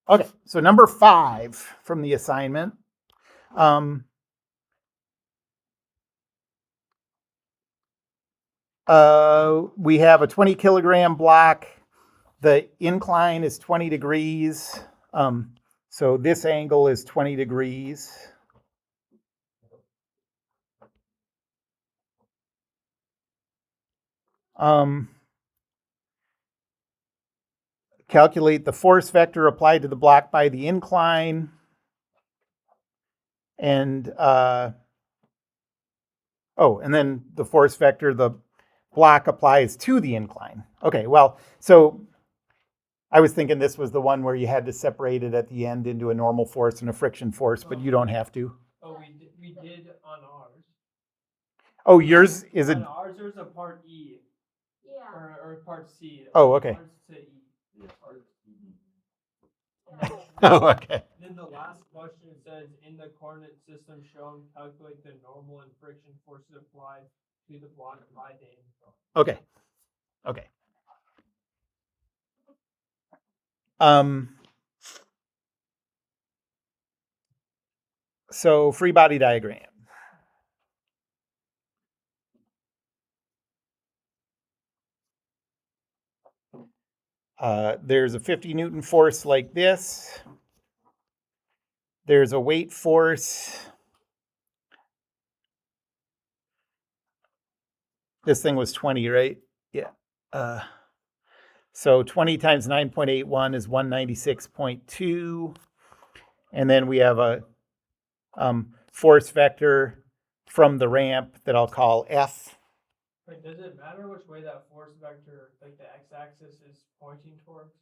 Okay, so number 5 from the assignment. We have a 20 kilogram block. The incline is 20 degrees. So this angle is 20 degrees. Calculate the force vector applied to the block by the incline. And and then the force vector the block applies to the incline. Okay, well, so I was thinking this was the one where you had to separate it at the end into a normal force and a friction force, but you don't have to. Oh, we did on ours. Oh, yours is on ours. There's a part E. Yeah. Or part C. Oh, okay. Parts to E. Yeah, part E. Oh, okay. Then the last question says, in the coordinate system shown, calculate the normal and friction forces applied to the block by the incline. Okay. Okay. So free body diagram. There's a 50 Newton force like this. There's a weight force. This thing was 20, right? Yeah. So 20 times 9.81 is 196.2. And then we have a force vector from the ramp that I'll call F. Wait, does it matter which way that force vector, like the x-axis, is pointing towards?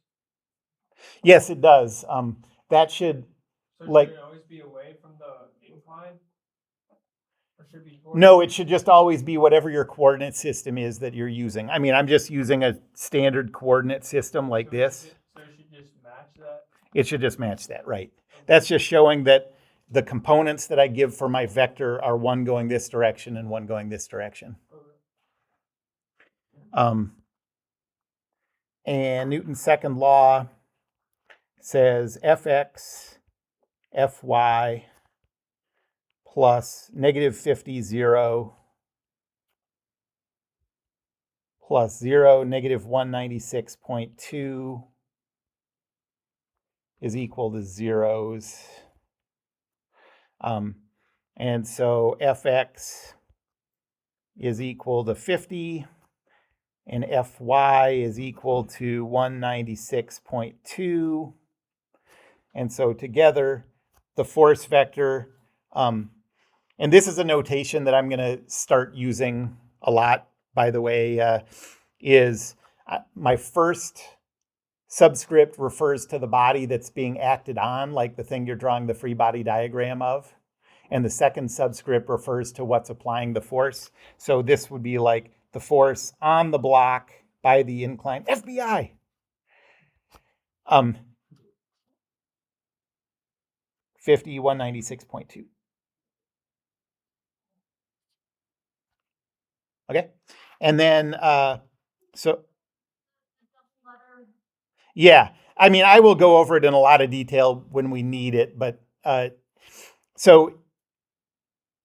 Yes, it does. That should, So should like, it always be away from the incline? Or should it be towards? No, it should just always be whatever your coordinate system is that you're using. I mean, I'm just using a standard coordinate system like this. So it should just match that? It should just match that, right? That's just showing that the components that I give for my vector are one going this direction and one going this direction. And Newton's second law says Fx, Fy plus negative 50, 0, plus 0, negative 196.2 is equal to zeros. And so Fx is equal to 50 and Fy is equal to 196.2. And so together, the force vector, and this is a notation that I'm going to start using a lot, by the way, is my first subscript refers to the body that's being acted on, like the thing you're drawing the free body diagram of. And the second subscript refers to what's applying the force. So this would be like the force on the block by the incline. FBI! 196.2. Okay. And then, yeah, I mean, I will go over it in a lot of detail when we need it, but so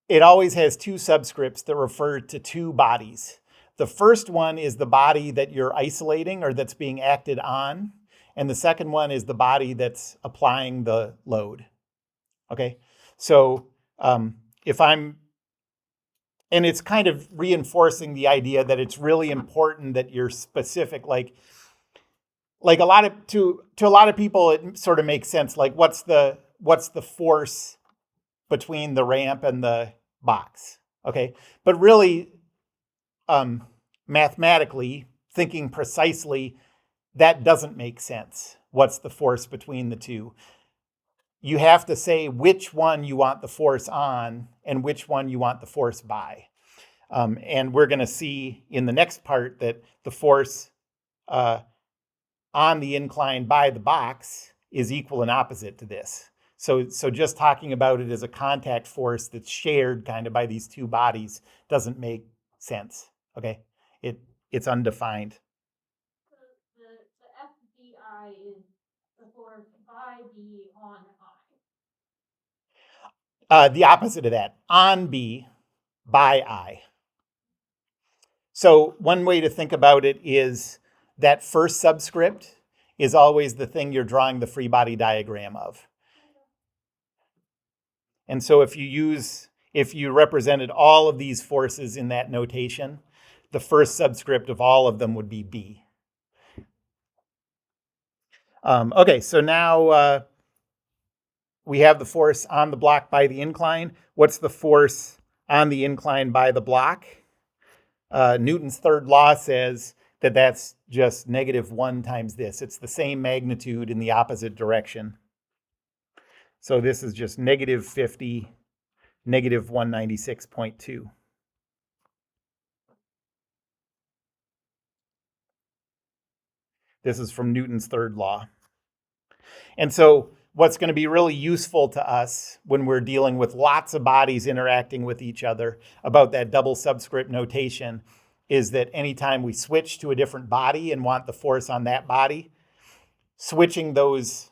it always has two subscripts that refer to two bodies. The first one is the body that you're isolating or that's being acted on. And the second one is the body that's applying the load. Okay, so if I'm, and it's kind of reinforcing the idea that it's really important that you're specific, like a lot of, to a lot of people, it sort of makes sense. Like what's the force between the ramp and the box? Okay, but really, mathematically, thinking precisely, that doesn't make sense. What's the force between the two? You have to say which one you want the force on and which one you want the force by. And we're going to see in the next part that the force on the incline by the box is equal and opposite to this. So just talking about it as a contact force that's shared kind of by these two bodies doesn't make sense. Okay, it's undefined. So the FBI is the force by B on I? The opposite of that, on B by I. So one way to think about it is that first subscript is always the thing you're drawing the free body diagram of. And so if you represented all of these forces in that notation, the first subscript of all of them would be B. Okay, so now we have the force on the block by the incline. What's the force on the incline by the block? Newton's third law says that that's just -1 times this. It's the same magnitude in the opposite direction. So this is just -50, -196.2. This is from Newton's third law. And so what's going to be really useful to us when we're dealing with lots of bodies interacting with each other about that double subscript notation is that anytime we switch to a different body and want the force on that body, switching those,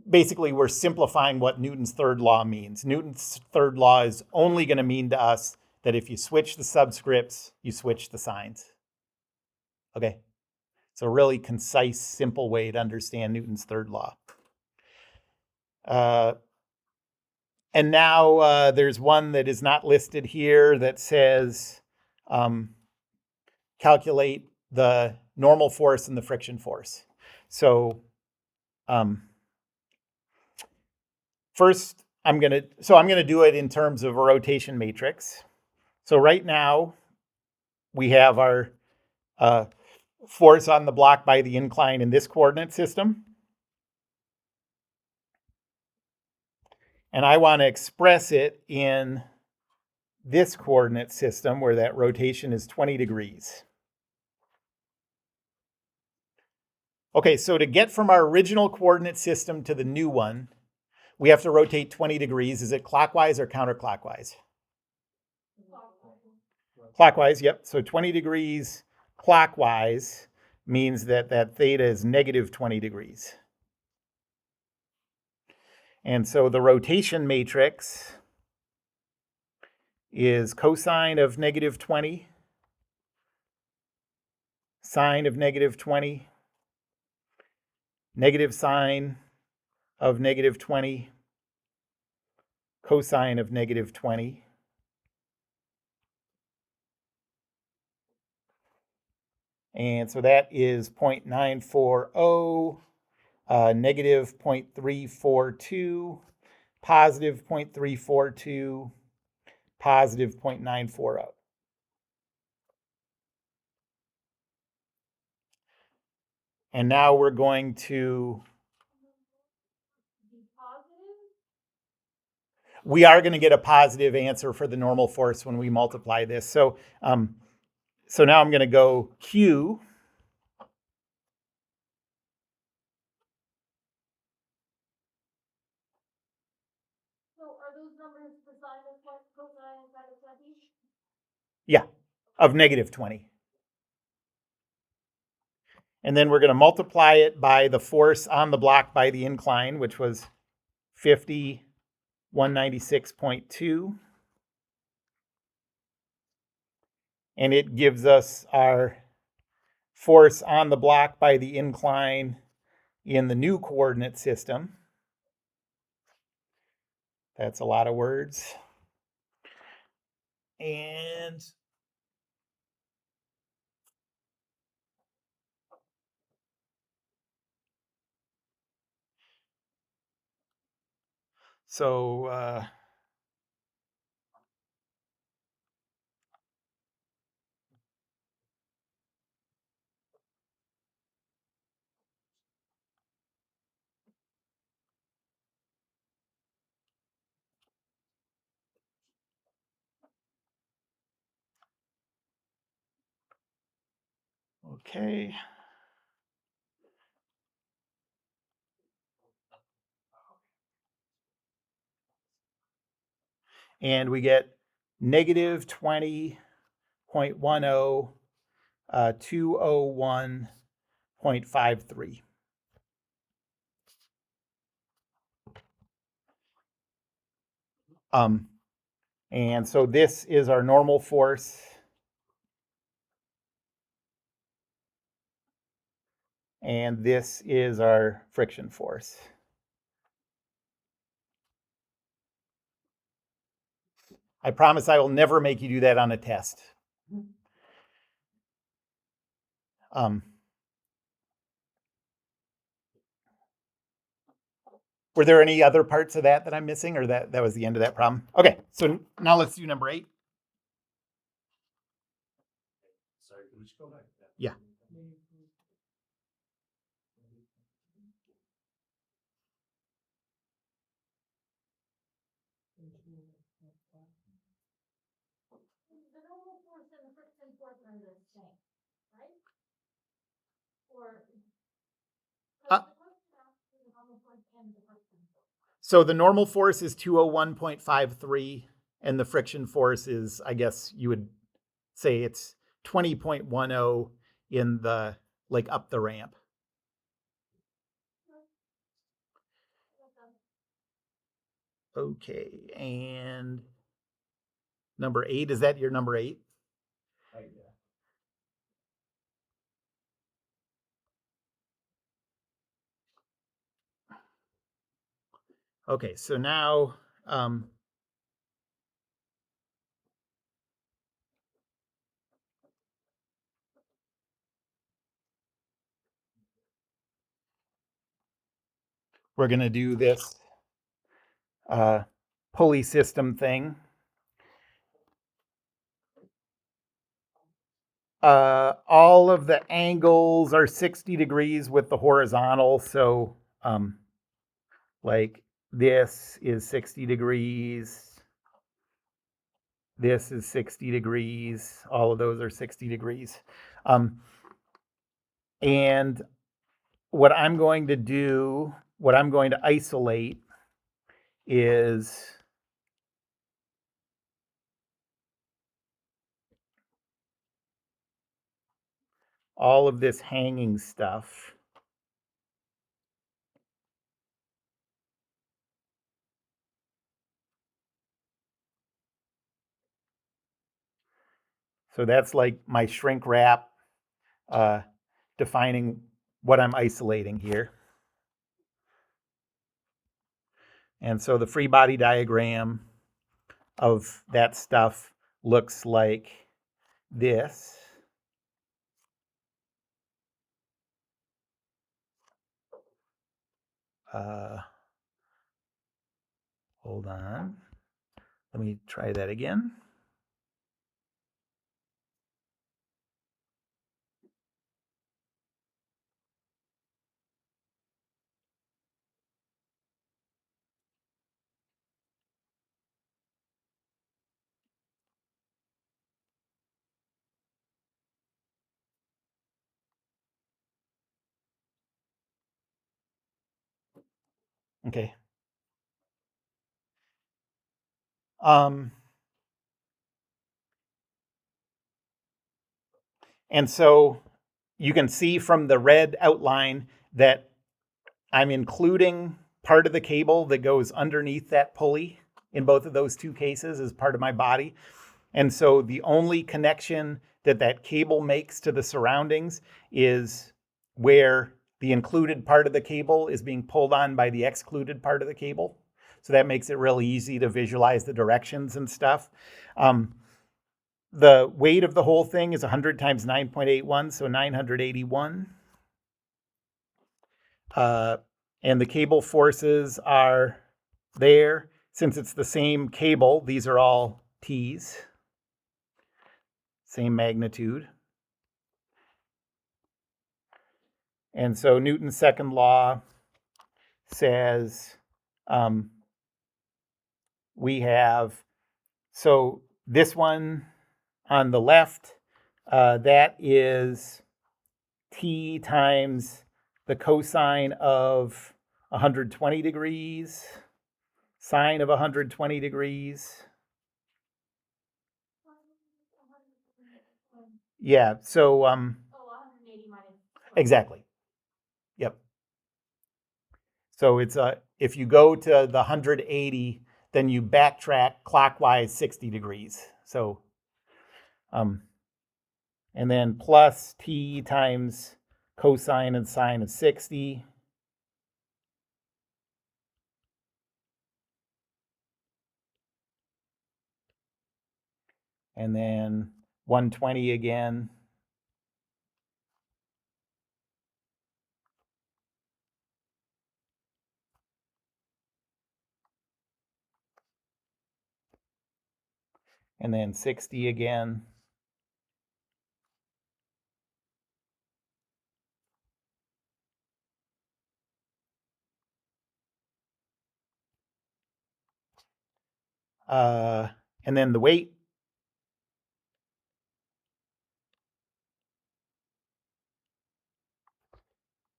basically we're simplifying what Newton's third law means. Newton's third law is only going to mean to us that if you switch the subscripts, you switch the signs. Okay? It's a really concise, simple way to understand Newton's third law. And now there's one that is not listed here that says calculate the normal force and the friction force. So first, I'm going to do it in terms of a rotation matrix. So right now, we have our force on the block by the incline in this coordinate system. And I want to express it in this coordinate system where that rotation is 20 degrees. Okay, so to get from our original coordinate system to the new one, we have to rotate 20 degrees. Is it clockwise or counterclockwise? Clockwise, yep. So 20 degrees clockwise means that that theta is -20 degrees. And so the rotation matrix is cosine of -20, sine of -20, negative sine of -20, cosine of -20. And so that is 0.940, negative 0.342, positive 0.342, positive 0.940. And now we're going to, we are going to get a positive answer for the normal force when we multiply this. So now I'm going to go Q. So are those numbers the sine of what, cosine and sine of 20? Yeah, of -20. And then we're going to multiply it by the force on the block by the incline, which was 50, 196.2. And it gives us our force on the block by the incline in the new coordinate system. That's a lot of words. And so okay. And we get negative 20.10, 201.53. And so this is our normal force. And this is our friction force. I promise I will never make you do that on a test. Were there any other parts of that I'm missing, or that was the end of that problem? Okay, so now let's do number 8. Sorry, can we just go back? Yeah. The normal force and the friction force are the same, right? Or? Uh, The question asks the normal force and the friction force. So the normal force is 201.53, and the friction force is, I guess you would say it's 20.10 in the, like, up the ramp. Okay, and number 8, is that your number 8? Yeah. Okay, so now we're going to do this pulley system thing. All of the angles are 60 degrees with the horizontal. So like this is 60 degrees. This is 60 degrees. All of those are 60 degrees. And what I'm going to do, what I'm going to isolate is all of this hanging stuff. So that's like my shrink wrap, defining what I'm isolating here. And so the free body diagram of that stuff looks like this. Hold on. Let me try that again. Okay. And so you can see from the red outline that I'm including part of the cable that goes underneath that pulley in both of those two cases as part of my body. And so the only connection that cable makes to the surroundings is where the included part of the cable is being pulled on by the excluded part of the cable. So that makes it really easy to visualize the directions and stuff. The weight of the whole thing is 100 times 9.81, so 981. And the cable forces are there. Since it's the same cable, these are all T's. Same magnitude. And so Newton's second law says we have, so this one on the left, that is T times the cosine of 120 degrees, sine of 120 degrees. Yeah, so 180 minus. exactly. Yep. So it's if you go to the 180, then you backtrack clockwise 60 degrees. So, and then plus t times cosine and sine of 60. And then 120 again. And then 60 again. And then the weight.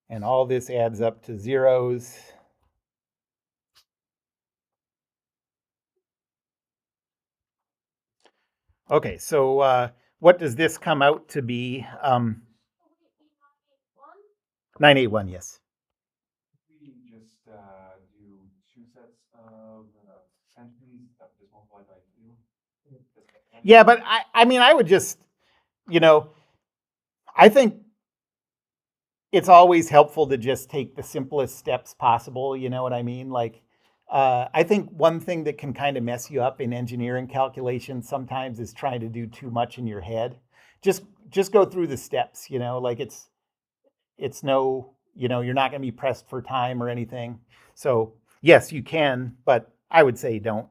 And all this adds up to zeros. Okay, so what does this come out to be? 981, yes. We just do two sets of entities that just multiply by 2. Yeah, but I mean, I would just, I think it's always helpful to just take the simplest steps possible. You know what I mean? Like, I think one thing that can kind of mess you up in engineering calculations sometimes is trying to do too much in your head. Just go through the steps. Like it's no, you're not going to be pressed for time or anything. So yes, you can, but I would say don't.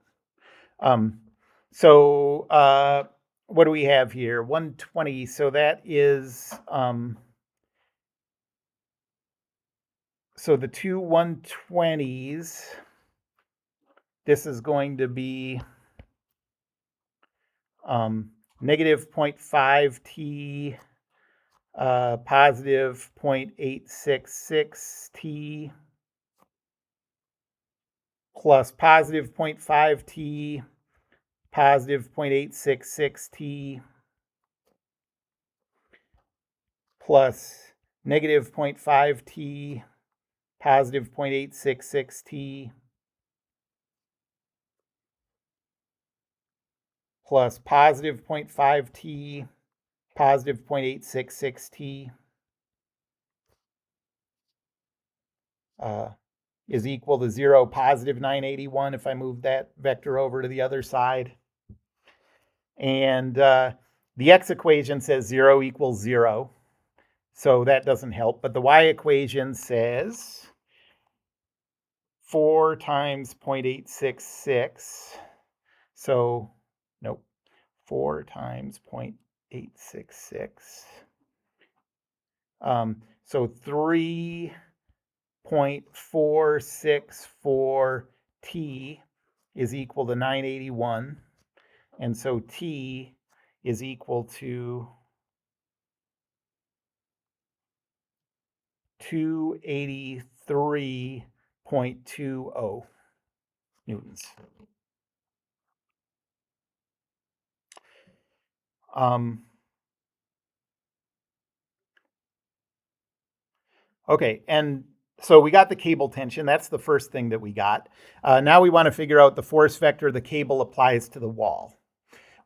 So what do we have here? 120. So that is. So the two 120s, this is going to be negative 0.5 t, positive 0.866 t, plus positive 0.5 t, positive 0.866 t, plus negative 0.5 t, positive 0.866 t, plus positive 0.5 t, positive 0.866 t, is equal to 0, positive 981 if I move that vector over to the other side. And the x equation says 0 equals 0. So that doesn't help. But the y equation says 4 times 0.866. So, nope, 4 times 0.866. So 3.464 t is equal to 981. And so t is equal to 283.20 newtons. Okay, and so we got the cable tension. That's the first thing that we got. Now we want to figure out the force vector the cable applies to the wall.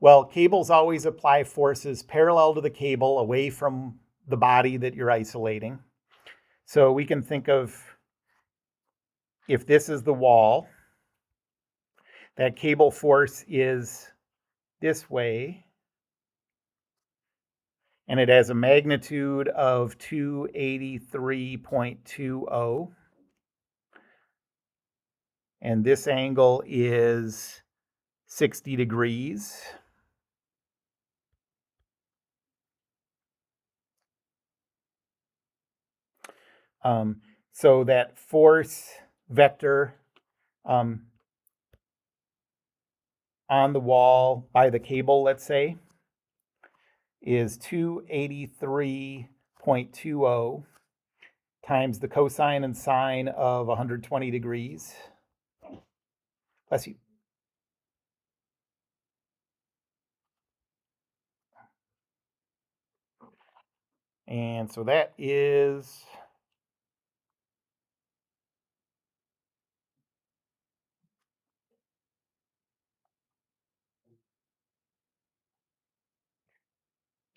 Well, cables always apply forces parallel to the cable away from the body that you're isolating. So we can think of, if this is the wall, that cable force is this way, and it has a magnitude of 283.20. And this angle is 60 degrees. So that force vector on the wall by the cable, let's say, is 283.20 times the cosine and sine of 120 degrees. Bless you. And so that is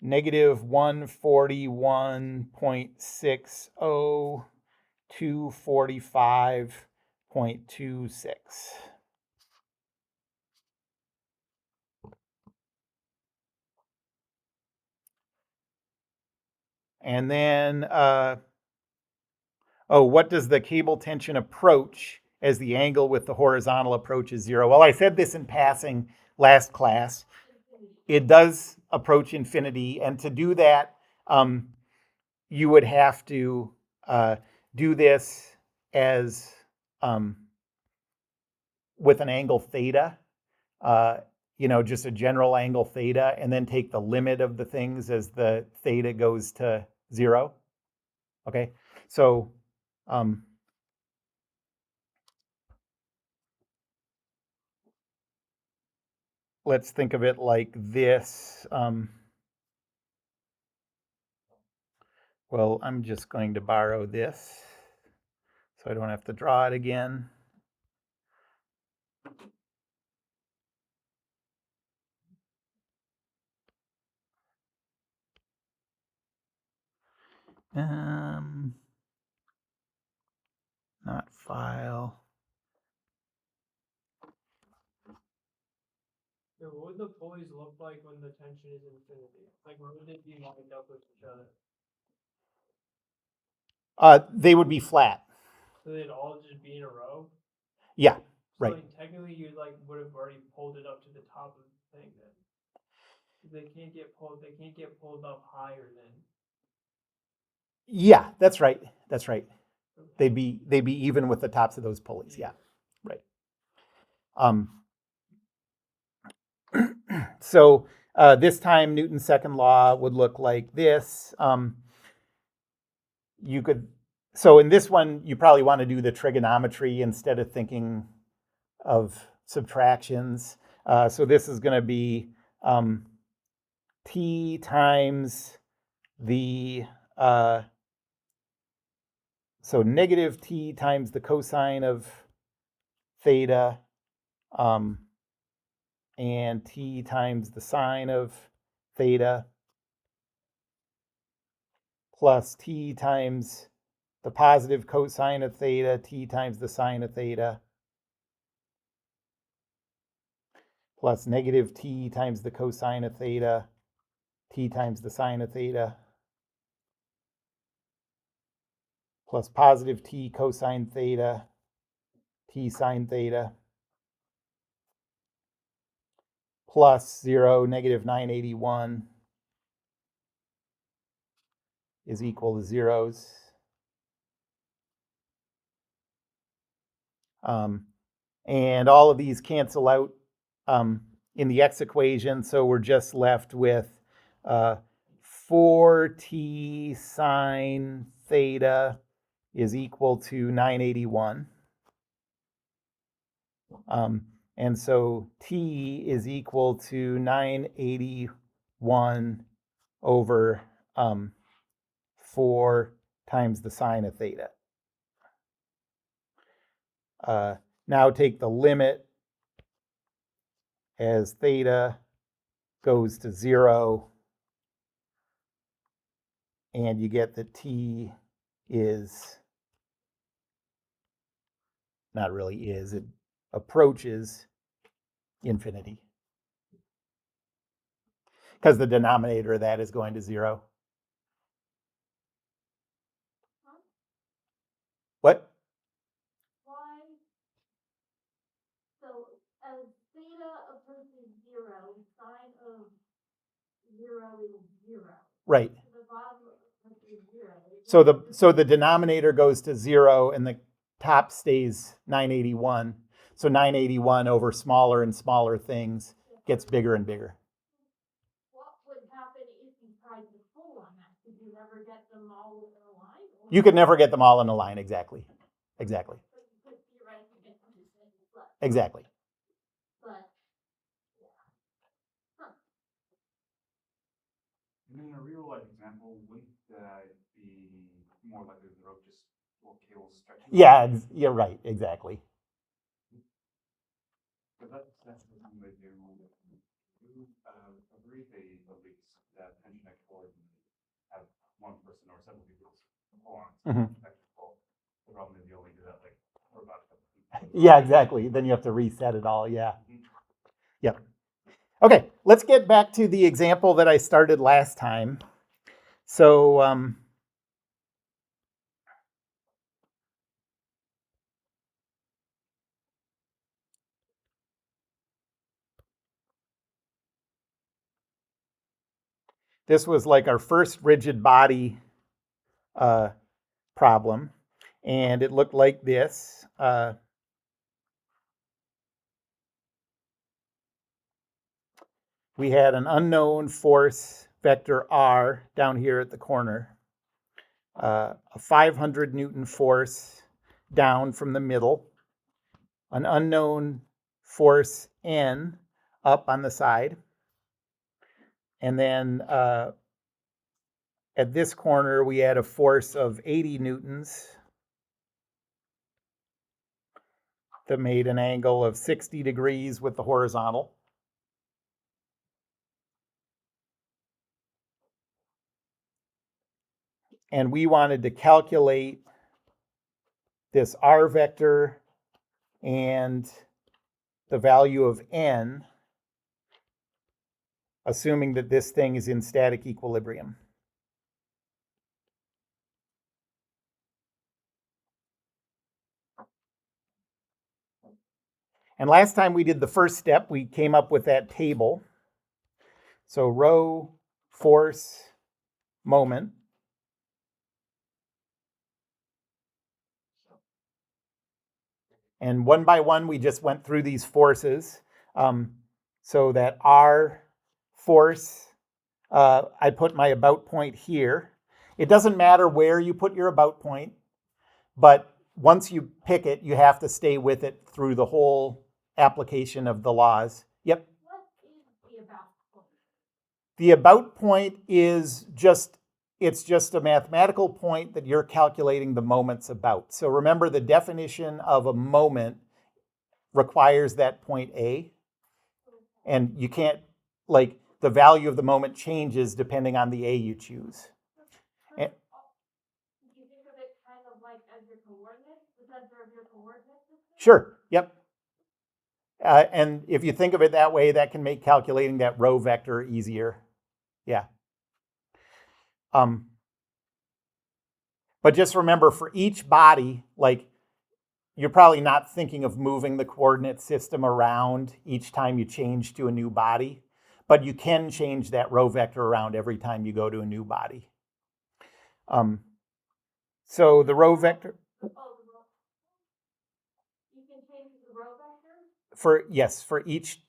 negative 141.60 to 45.26. And then, what does the cable tension approach as the angle with the horizontal approach is 0? Well, I said this in passing last class. It does approach infinity, and to do that, you would have to do this as with an angle theta, just a general angle theta, and then take the limit of the things as the theta goes to 0. Okay, so let's think of it like this. Well, I'm just going to borrow this so I don't have to draw it again. Not file. So what would the pulleys look like when the tension is infinity? Like, where would it be lined up with each other? They would be flat. So they'd all just be in a row? Yeah, So right. like, technically, you would have already pulled it up to the top of the thing then. They can't get pulled up higher than. Yeah, that's right. That's right. They'd be even with the tops of those pulleys. Yeah, right. So this time Newton's second law would look like this. So in this one, you probably want to do the trigonometry instead of thinking of subtractions. So this is going to be t times the, so negative t times the cosine of theta, and t times the sine of theta, plus t times the positive cosine of theta, t times the sine of theta, plus negative t times the cosine of theta, t times the sine of theta, plus positive t cosine theta, t sine theta, plus 0, negative 981 is equal to zeros. And all of these cancel out in the x equation, so we're just left with 4t sine theta is equal to 981. And so t is equal to 981 over 4 times the sine of theta. Now take the limit as theta goes to 0, and you get that t is, not really is, it approaches infinity. Because the denominator of that is going to 0. What? Why? So as theta approaches 0, sine of 0 is 0. Right. So the bottom approaches 0. So the denominator goes to 0 and the top stays 981. So 981 over smaller and smaller things gets bigger and bigger. What would happen if you tried to pull on that? Could you never get them all in a line? You could never get them all in a line, exactly. Exactly. But you could theoretically get them to say plus. Exactly. But, yeah. Huh. And in a real life example, wouldn't it be more likely the rope just little cables stretching? Yeah, you're right, exactly. But that's something they do. Agree they at least tension at cord and have one person or several people pull on. Mhm. The problem is you only do that like for about a couple people. Yeah, exactly. Then you have to reset it all. Yeah. Mhm. Yep. Okay, let's get back to the example that I started last time. So, this was like our first rigid body problem, and it looked like this. We had an unknown force vector R down here at the corner, a 500 Newton force down from the middle, an unknown force N up on the side, and then at this corner we had a force of 80 newtons that made an angle of 60 degrees with the horizontal. And we wanted to calculate this R vector and the value of N, assuming that this thing is in static equilibrium. And last time we did the first step, we came up with that table. So rho, force, moment. And one by one, we just went through these forces. So that R force, I put my about point here. It doesn't matter where you put your about point, but once you pick it, you have to stay with it through the whole application of the laws. Yep. What is the about point? The about point is it's just a mathematical point that you're calculating the moments about. So remember, the definition of a moment requires that point A. And you can't, like, the value of the moment changes depending on the A you choose. Do you think of it kind of like as your coordinates, the center of your coordinate system? Sure, yep. And if you think of it that way, that can make calculating that rho vector easier. Yeah. But just remember, for each body, like, you're probably not thinking of moving the coordinate system around each time you change to a new body, but you can change that rho vector around every time you go to a new body. So the rho vector, Oh, the rho. You can change the rho vector? for each,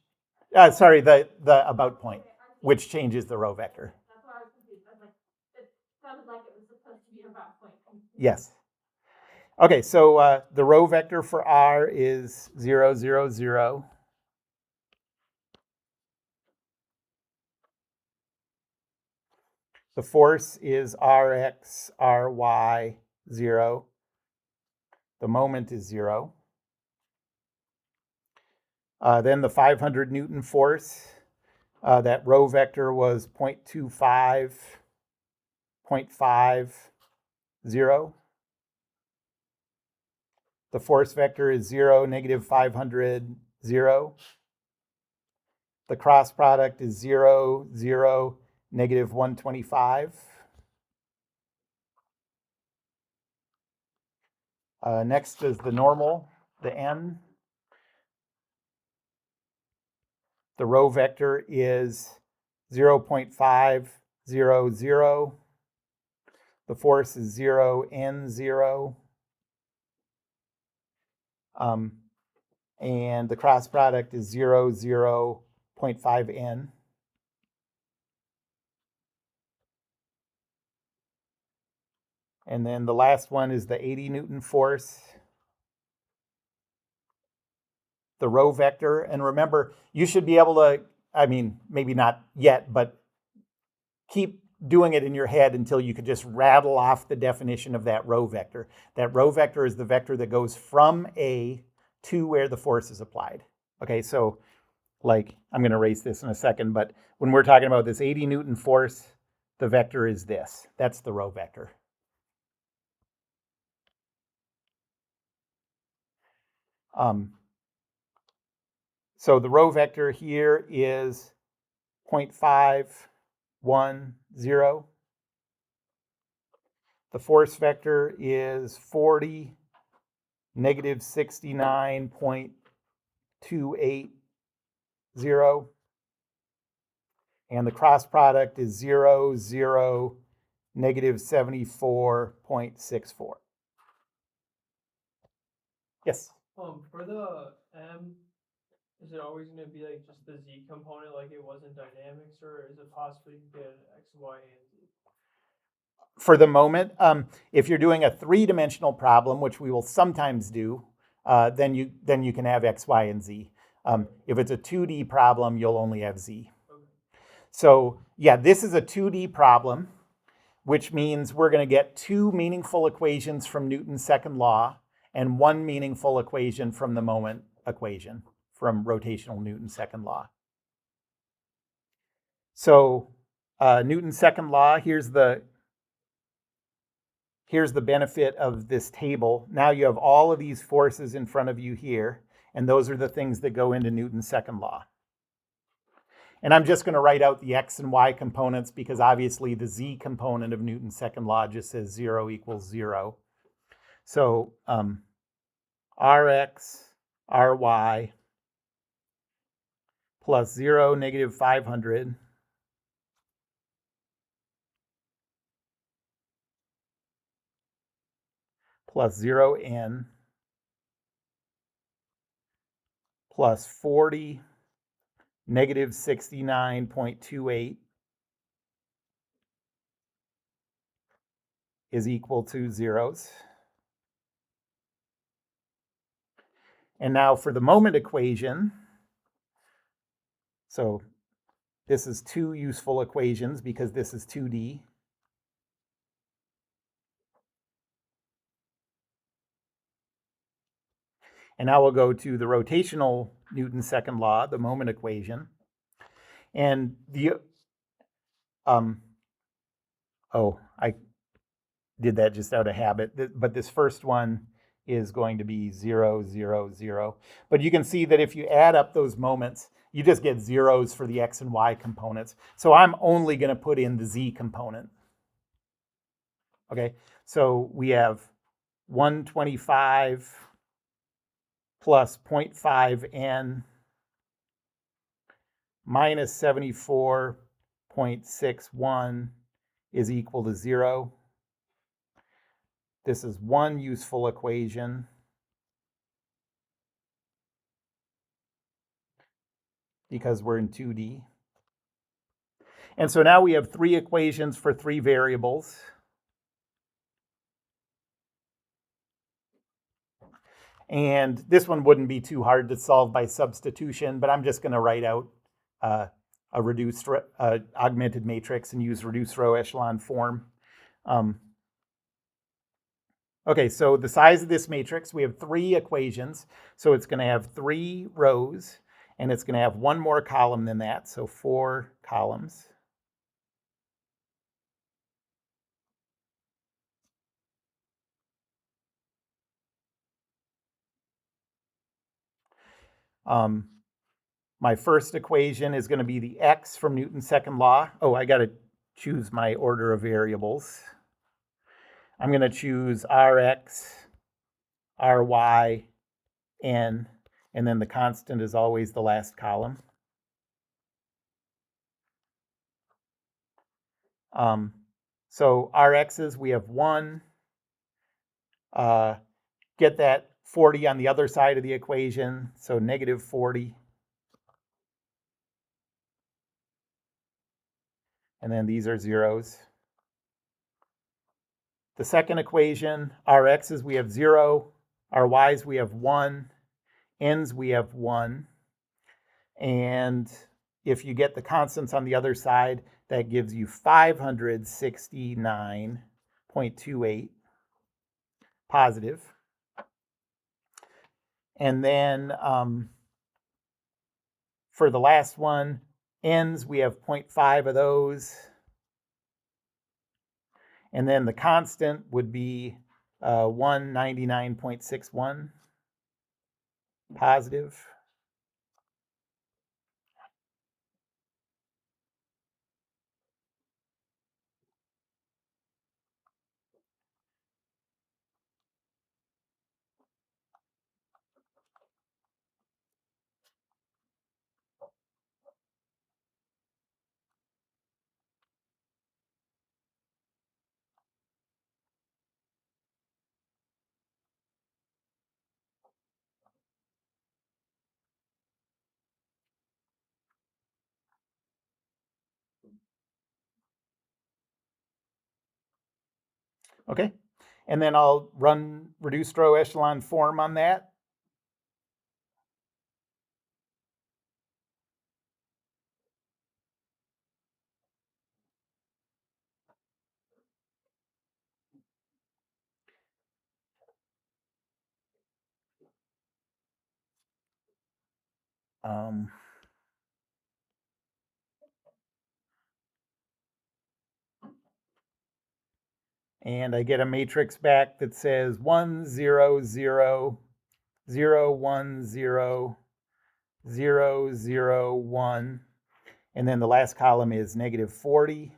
the about point, which changes the rho vector. That's why I was confused. I was like, it sounded like it was supposed to be about point. Yes. Okay, so the rho vector for R is 0, 0, 0. The force is Rx, Ry, 0. The moment is 0. Then the 500 Newton force, that rho vector was 0.25, 0.5, 0. The force vector is 0, negative 500, 0. The cross product is 0, 0, negative 125. Next is the normal, the N. The rho vector is 0.500. The force is 0, N0. And the cross product is 0, 0, 0.5 N. And then the last one is the 80 Newton force. The rho vector. And remember, you should be able to, I mean, maybe not yet, but keep doing it in your head until you could just rattle off the definition of that rho vector. That rho vector is the vector that goes from A to where the force is applied. Okay, so like, I'm going to erase this in a second, but when we're talking about this 80 Newton force, the vector is this. That's the row vector. So the row vector here is 0.510. The force vector is 40, negative 69.280. And the cross product is 0, 0, negative 74.64. Yes? For the M, is it always gonna be like just the Z component like it was in dynamics, or is it possible you can get an X, Y, and Z? For the moment, if you're doing a three-dimensional problem, which we will sometimes do, then you can have X, Y, and Z. If it's a 2D problem, you'll only have Z. Okay. So yeah, this is a 2D problem, which means we're going to get two meaningful equations from Newton's second law and one meaningful equation from the moment equation from rotational Newton's second law. So Newton's second law, here's the benefit of this table. Now you have all of these forces in front of you here, and those are the things that go into Newton's second law. And I'm just going to write out the X and Y components because obviously the Z component of Newton's second law just says 0 equals 0. So Rx, Ry plus 0, negative 500 plus 0n plus 40, negative 69.28 is equal to zeros. And now for the moment equation, so this is two useful equations because this is 2D. And now we'll go to the rotational Newton's second law, the moment equation. And the, I did that just out of habit, but this first one is going to be 0, 0, 0. But you can see that if you add up those moments, you just get zeros for the X and Y components. So I'm only going to put in the Z component. Okay, so we have 125 plus 0.5n minus 74.61 is equal to 0. This is one useful equation. Because we're in 2D. And so now we have three equations for three variables. And this one wouldn't be too hard to solve by substitution, but I'm just going to write out a reduced augmented matrix and use reduced row echelon form. Okay, so the size of this matrix, we have three equations. So it's going to have 3 rows, and it's going to have one more column than that, so 4 columns. My first equation is going to be the X from Newton's second law. Oh, I got to choose my order of variables. I'm going to choose Rx, Ry, N, and then the constant is always the last column. So Rx's, we have 1. Get that 40 on the other side of the equation, so negative 40. And then these are zeros. The second equation, Rx's, we have 0. Ry's, we have 1. N's, we have 1. And if you get the constants on the other side, that gives you 569.28 positive. And then for the last one, ends, we have 0.5 of those. And then the constant would be 199.61 positive. Okay, and then I'll run reduced row echelon form on that. And I get a matrix back that says 1, 0, 0, 0, 1, 0, 0, 0, 1. And then the last column is negative 40,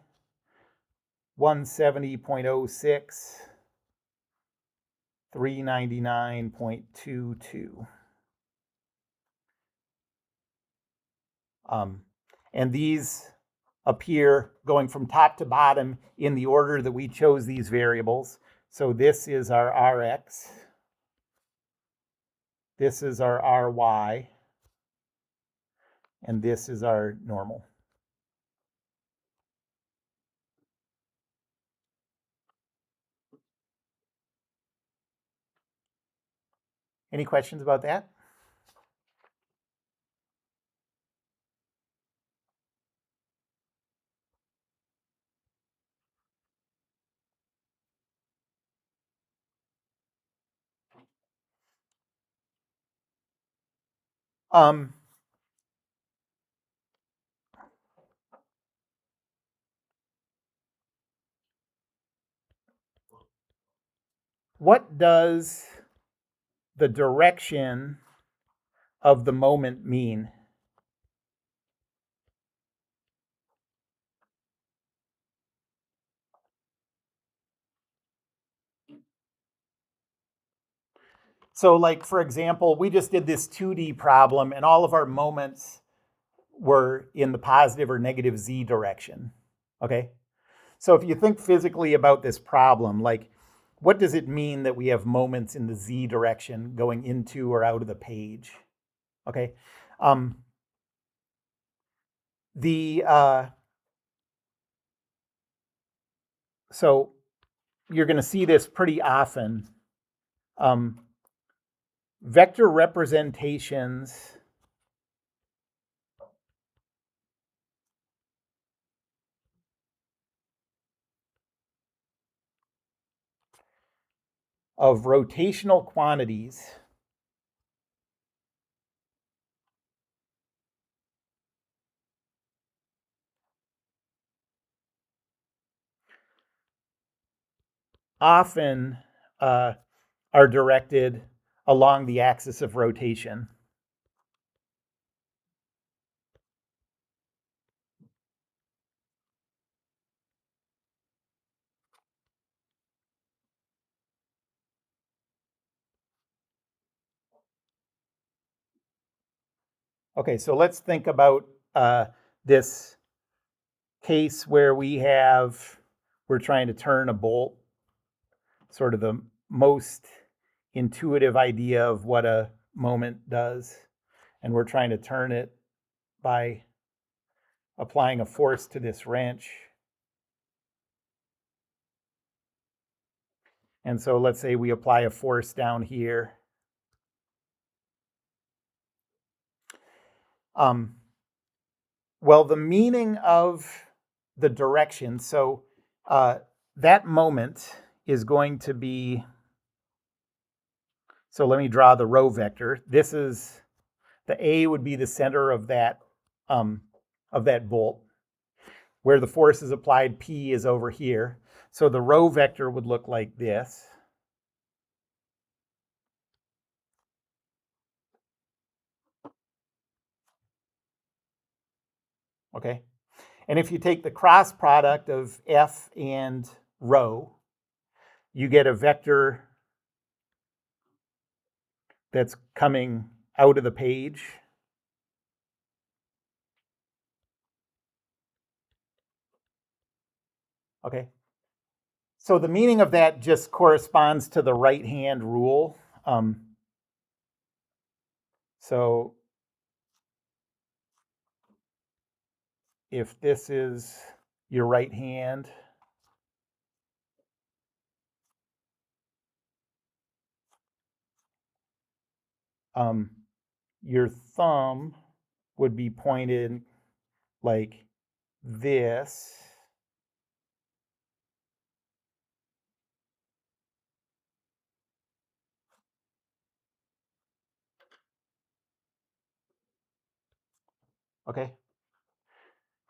170.06, 399.22. And these appear going from top to bottom in the order that we chose these variables. So this is our Rx. This is our Ry. And this is our normal. Any questions about that? What does the direction of the moment mean? So like, for example, we just did this 2D problem and all of our moments were in the positive or negative z direction, okay? So if you think physically about this problem, like what does it mean that we have moments in the z direction going into or out of the page, okay? So you're gonna see this pretty often. Vector representations of rotational quantities often are directed along the axis of rotation. Okay, so let's think about this case where we're trying to turn a bolt, sort of the most intuitive idea of what a moment does. And we're trying to turn it by applying a force to this wrench. And so let's say we apply a force down here. Well, the meaning of the direction, so that moment is going to be, so let me draw the row vector. This is, the A would be the center of that of that bolt. Where the force is applied, P is over here. So the row vector would look like this. Okay. And if you take the cross product of F and rho, you get a vector that's coming out of the page. Okay. So the meaning of that just corresponds to the right-hand rule. So if this is your right hand, your thumb would be pointed like this. Okay.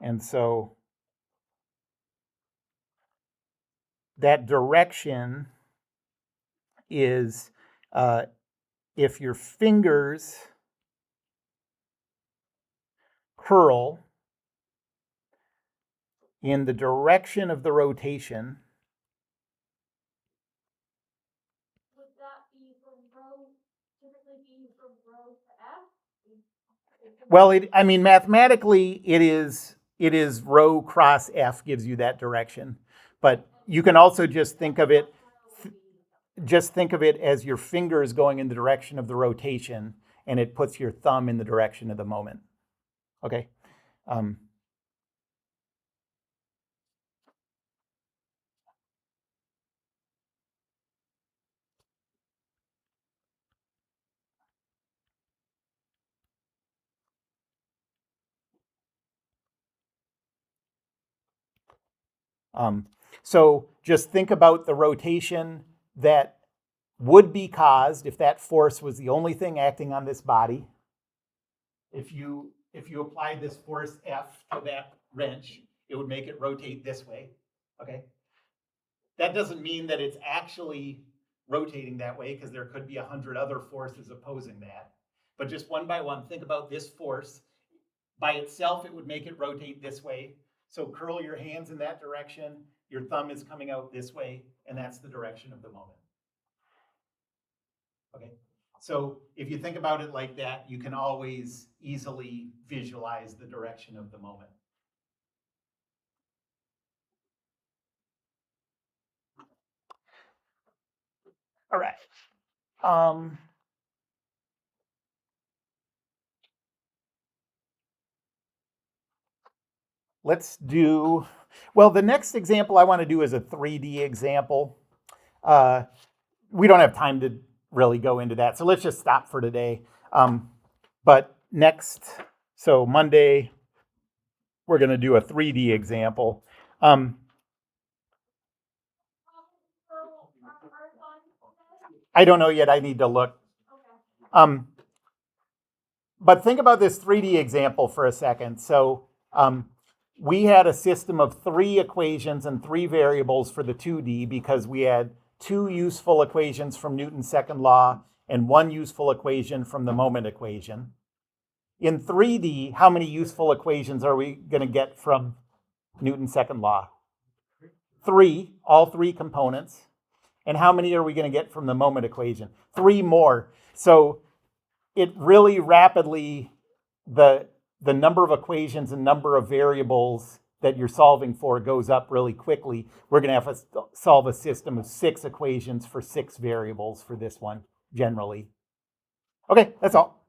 And so that direction is if your fingers curl in the direction of the rotation. Would that be from row, typically be from row to F? Well, I mean, mathematically, it is rho cross F gives you that direction. But you can also just think of it as your fingers going in the direction of the rotation, and it puts your thumb in the direction of the moment. Okay. So just think about the rotation that would be caused if that force was the only thing acting on this body. If you applied this force F to that wrench, it would make it rotate this way. Okay. That doesn't mean that it's actually rotating that way, because there could be 100 other forces opposing that. But just one by one, think about this force. By itself, it would make it rotate this way. So curl your hands in that direction. Your thumb is coming out this way, and that's the direction of the moment. Okay. So if you think about it like that, you can always easily visualize the direction of the moment. All right. Let's do, well, the next example I want to do is a 3D example. We don't have time to really go into that, so let's just stop for today. But next, so Monday, we're going to do a 3D example. I don't know yet. I need to look. But think about this 3D example for a second. So we had a system of 3 equations and 3 variables for the 2D because we had 2 useful equations from Newton's second law and 1 useful equation from the moment equation. In 3D, how many useful equations are we going to get from Newton's second law? 3, all 3 components. And how many are we going to get from the moment equation? 3 more. So it really rapidly, the number of equations and number of variables that you're solving for goes up really quickly. We're going to have to solve a system of 6 equations for 6 variables for this one, generally. Okay, that's all.